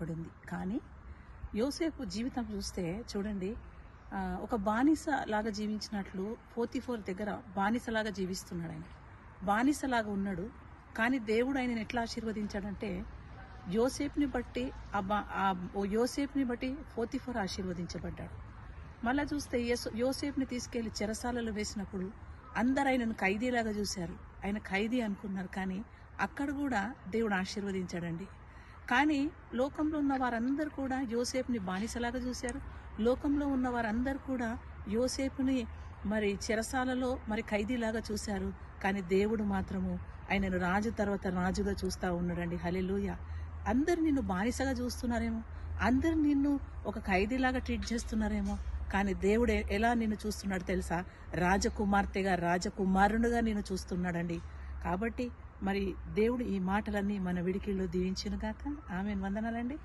రాయబడింది. కానీ యోసేపు జీవితం చూస్తే చూడండి, ఒక బానిస లాగా జీవించినట్లు పోతీఫోర్ దగ్గర బానిసలాగా జీవిస్తున్నాడు. ఆయన బానిసలాగా ఉన్నాడు. కానీ దేవుడు ఆయనను ఎట్లా ఆశీర్వదించాడంటే యోసేపుని బట్టి యోసేపుని బట్టి పోతీఫోర్ ఆశీర్వదించబడ్డాడు. మళ్ళా చూస్తే యోసేపుని తీసుకెళ్లి చెరసాలలో వేసినప్పుడు అందరు ఆయనను ఖైదీలాగా చూశారు. ఆయన ఖైదీ అనుకున్నారు. కానీ అక్కడ కూడా దేవుడు ఆశీర్వదించాడండి. కానీ లోకంలో ఉన్న వారందరూ కూడా యోసేపుని బానిసలాగా చూశారు. లోకంలో ఉన్న వారందరూ కూడా యోసేపుని మరి చెరసాలలో మరి ఖైదీలాగా చూశారు. కానీ దేవుడు మాత్రము ఆయనను రాజు తర్వాత రాజుగా చూస్తూ ఉన్నాడండి. హల్లెలూయా. అందరు నిన్ను బానిసగా చూస్తున్నారేమో, అందరు నిన్ను ఒక ఖైదీలాగా ట్రీట్ చేస్తున్నారేమో, కానీ దేవుడు ఎలా నిన్ను చూస్తున్నాడు తెలుసా? రాజకుమార్తెగా, రాజకుమారునిగా నిన్ను చూస్తున్నాడండి. కాబట్టి మరి దేవుడు ఈ మాటలన్నీ మన విడికిల్లో దీవించును గాక. ఆమేన్. వందనాలండి.